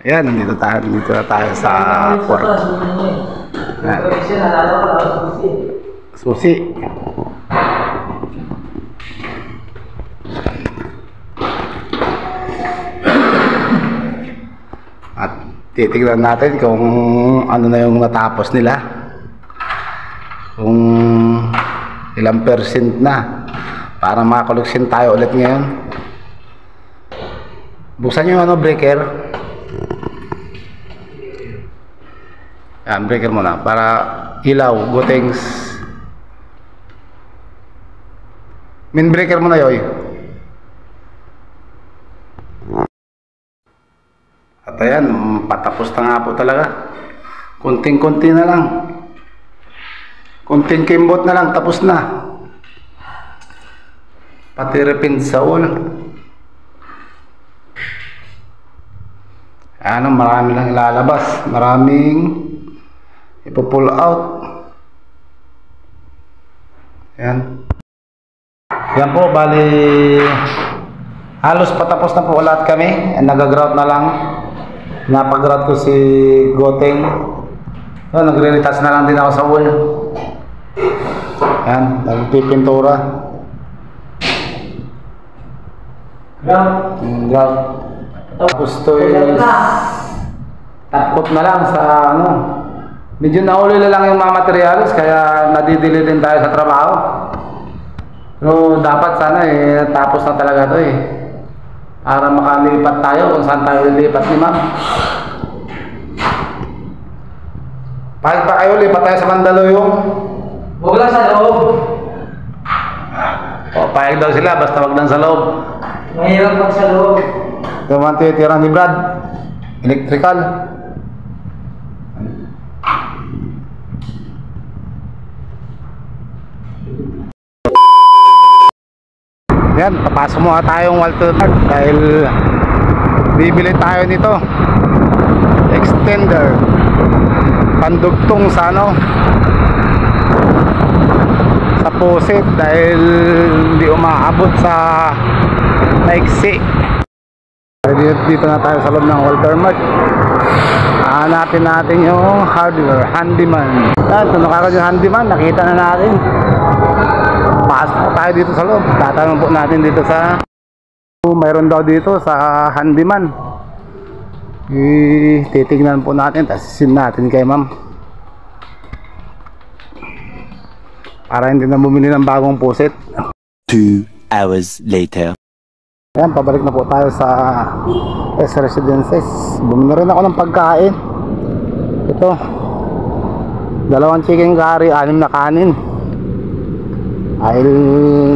Ayan, nandito na tayo sa port. Susi. At titignan natin kung ano na yung natapos nila. Kung ilang percent na para makakoleksin tayo ulit ngayon. Buksan yung breaker. Yan, breaker muna para ilaw, gutings. Main breaker muna, Yoy. At ayan, patapos na nga po talaga. Kunting-kunti na lang. Kunting kimbot na lang, tapos na. Pati repin sa wall. Ano, marami lang ilalabas. Maraming ipo-pull out. Yan. Yan po, bali halos patapos na po lahat kami. Nag-grout na lang. Napag-grout ko si Goteng. So, nagre-retouch na lang din ako sa wall. Yan, nagpipintura. Grout. Tapos to is tapot na lang sa ano. Medyo nauli na lang yung mga materials kaya nadidili din tayo sa trabaho. Pero dapat sana tapos na talaga to para makalipat tayo kung saan tayo lilipat ni ma'am. Pahit pa kayo, lipat tayo sa Mandaluyong. Huwag lang sa loob. O, pahit daw sila basta wag lang sa loob. Mahirap pag sa loob. Ito man titira ni Brad. Electrical. Yan, papasok muna tayong Walter Park dahil bibili tayo nito. Extender. Pandugtong sa sa poset dahil hindi umaabot sa maiksi. Dito na tayo sa loob ng Walter Mart. Hanapin natin yung hardware, handyman. Ito na kagad yung handyman, nakita na natin. Pasok po tayo dito sa loob. Tatanong po natin dito sa mayroon daw dito sa handyman. Titignan po natin, tasisin natin kay ma'am para hindi na bumili ng bagong puset. 2 hours later. Ayan, pabalik na po tayo sa S Residences. Bumili rin ako ng pagkain. Ito, 2 chicken curry, 6 na kanin. Dahil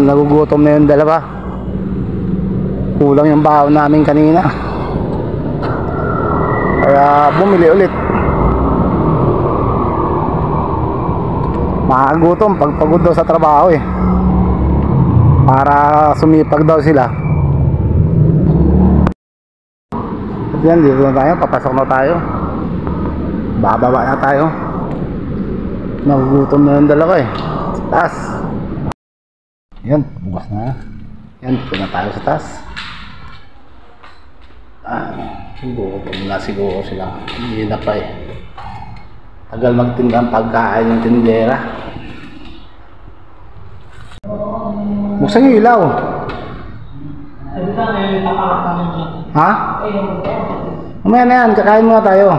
nagugutom na yung 2. Kulang yung baon namin kanina. Kaya bumili ulit. Makagutom pag pagod daw sa trabaho para sumipag daw sila. At yan, dito na tayo, papasok na tayo. Bababa na tayo. Nagugutom na yung 2 taas. Yan, bukas na. Yan, dito na tayo sa taas. Gugutom na siguro sila. Hindi na pa tagal magtinda ang pagkain yung tindera. Buksan yung ilaw. Ha? Mamaya na yan, kakain muna tayo.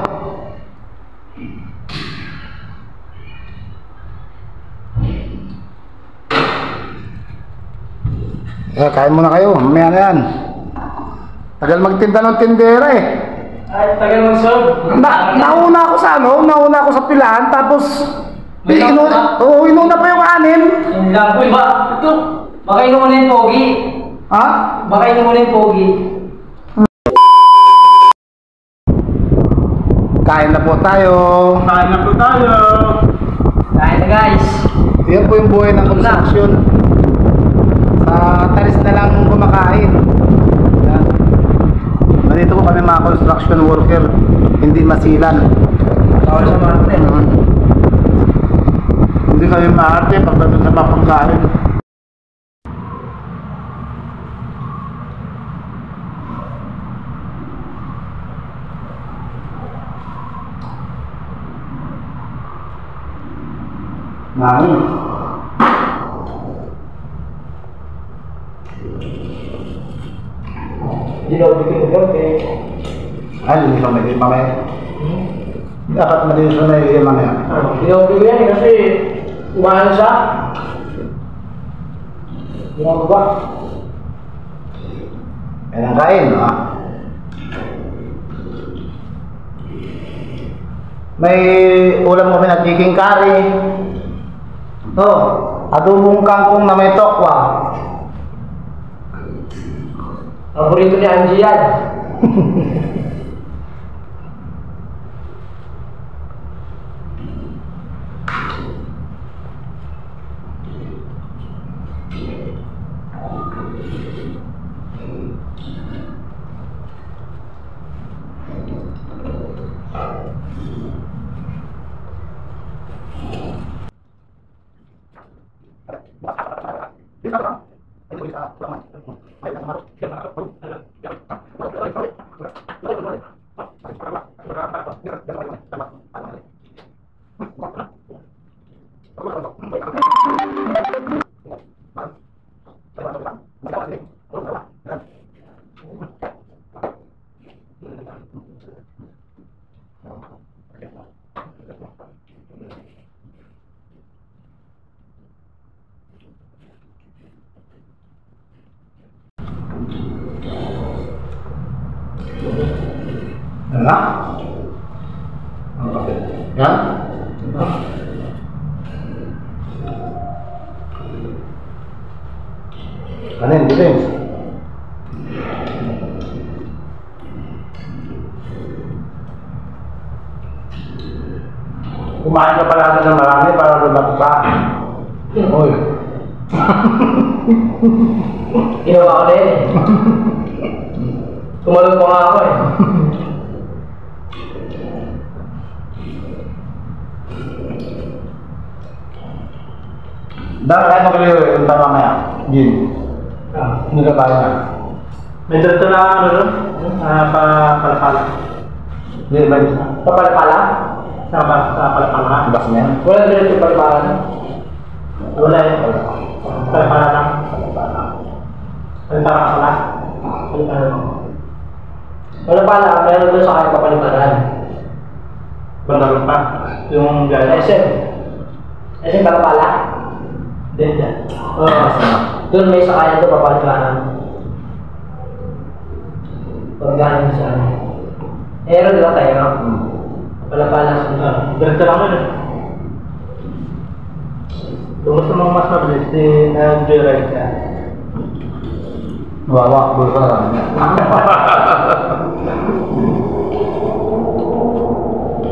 Kain muna kayo, mamaya na yan. Tagal magtinda ng tindera Ay, tagal mag-serve. Nauna ako sa nauna ako sa pilahan, tapos inuna pa yung 6. Yung lang po ba? Ito, baka inuman na yung pogi. Ha? Baka inuman na yung pogi. Kain na po tayo. Kain na po tayo. Kain na guys. Yan po yung buhay ng construction. Sa talis na lang kumakain. Yan. Nandito po kami mga construction worker. Hindi masilan. Tawag sa Martin. Hindi kami maarte pagdating sa mapangkain. Nangin. Hindi daw bikin ko kay... Ay, hindi pa may mamaya. Dapat malinis na may mamaya. Hindi daw bikin yan kasi umahan siya. Hindi na ba? Yan ang kain, ha? May ulam kami na chicken curry. Ito, adobong kangkong na may tokwa. Paborito ni Angie yan. Ano? Yan? Ano yun? Dito yun? Kumain ka pala ng marami para lumaki pa. Uy. Ginawa ko na yun eh. Tumalog pa nga ako eh. Dahil kayo magaling yung tama maya. Gin. Hindi ka kaya na. May dito na ano doon? Palapala. Hindi, ba yun? Palapala? Sa palapala? Bas niya? Wala dito yung palapala. Wala eh. Palapala lang. Palapala pala. Palapala, meron doon sa kanya kapaliparan. Bandang pa? Yung gaya? SM. SM palapala? Hindi. Doon may sakayan doon, papaliparan. Paggaling sa ano. Meron doon tayo, no? Palapala sa doon. Direkta lang yun eh. Kung gusto mong mas mabilis, nag-joyride ka. Wawa, bulsa lang.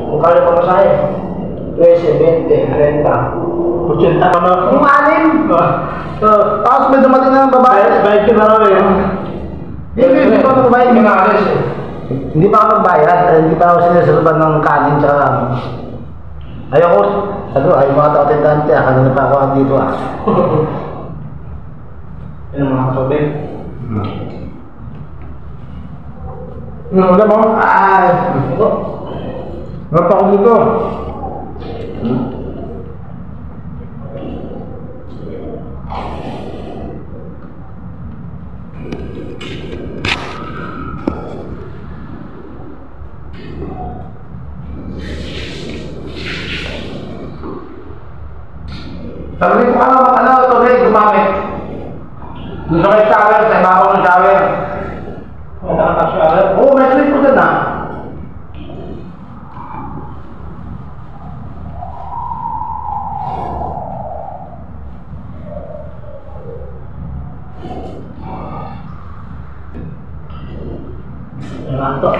Kung kaya pa masaya, 13, 20, 30. 80 ka na. Yung anim! Tapos may dumating na ng babae. Bayad ka na raw eh. Hindi pa ako magbayad. Hindi pa ako magbayad. Hindi pa ako sinasaluban ng kanin tsaka ayoko. Sabi ko, ayaw mga tao-tendante ah. Kanina pa ako dito ah. Yan ang mga katubig. Alam mo? Ay! Napa ako dito. Sabi ko ano, tubig, gumamit. Doon sa may shower, sa ibabaw ng shower. Wala ka shower? Oo, may trip ko dyan ah. Ano to?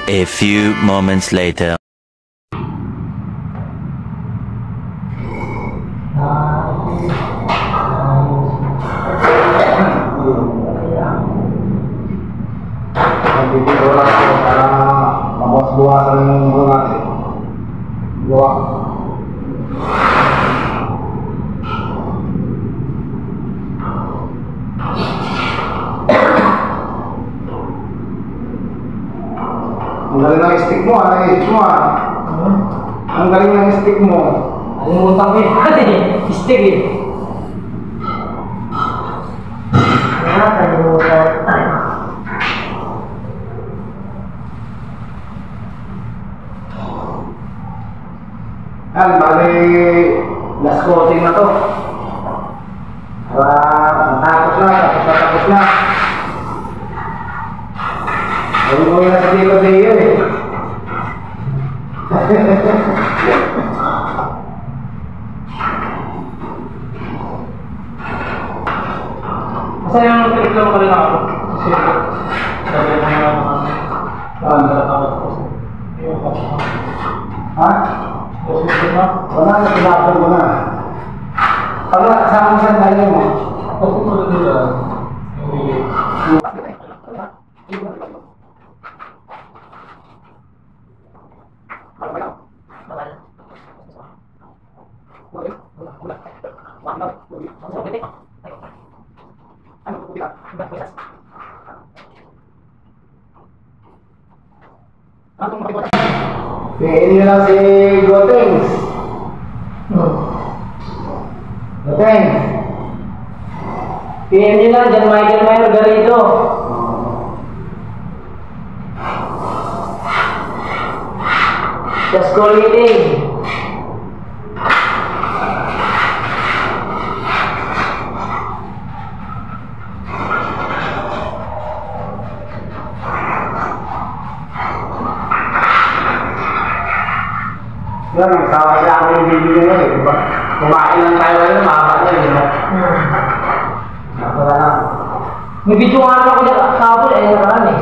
A few moments later. Dito lang ako para mabuwas-buwasan yung mga natin. Buwa. ayos mo ah. Ang galing ng stick mo. Alimutan ko yun. Stick eh. Kalimutan. Yan, bali last coating na to. Para matapos na. Huwag mo yun sa dito sa iyo eh. Kasi yung pelikula mo kanina ako. Kasi sabi mo na ako. Ha? Wala na, pinapin mo na. Pagka kasama mo sa tayo mo. Ako mo na nila. Tingin nyo lang si Gotengs. Gotengs. PM nyo lang, John Michael Mayer Garrido. Just call it in. Yan, nagsawa siya ako yung video nyo eh. Diba? Kumain lang tayo ngayon, mahaba na yun. Wala na. May video nga naman ako dyan, kahapon eh, nakaraan eh.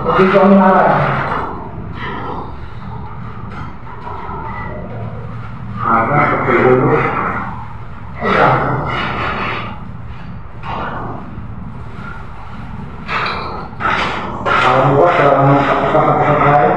May video kami nakaraan. Aga, pagkagulo. Parang bukas, parang kapag tayo.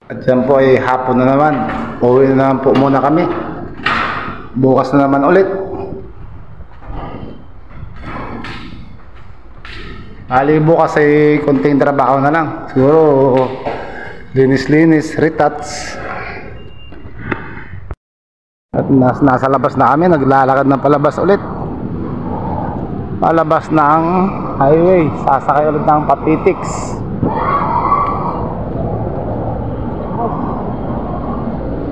At yan po ay hapon na naman. Uwi na naman po muna kami. Bukas na naman ulit. Ali bukas ay konting trabaho na lang. Siguro linis-linis, retouch. At nasa labas na kami. Naglalakad na palabas ulit. Palabas ng highway. Sasakay ulit ng Papitix.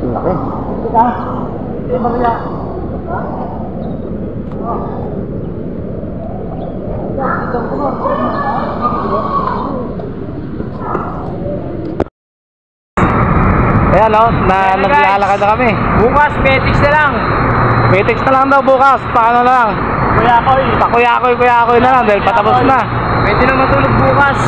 Laki. Ayan o, naglalakad na kami. Bukas, Petix na lang. Petix na lang daw bukas. Paano na lang? Kuyakoy. Pakuyakoy na lang dahil patapos na. Pwede na matulog bukas.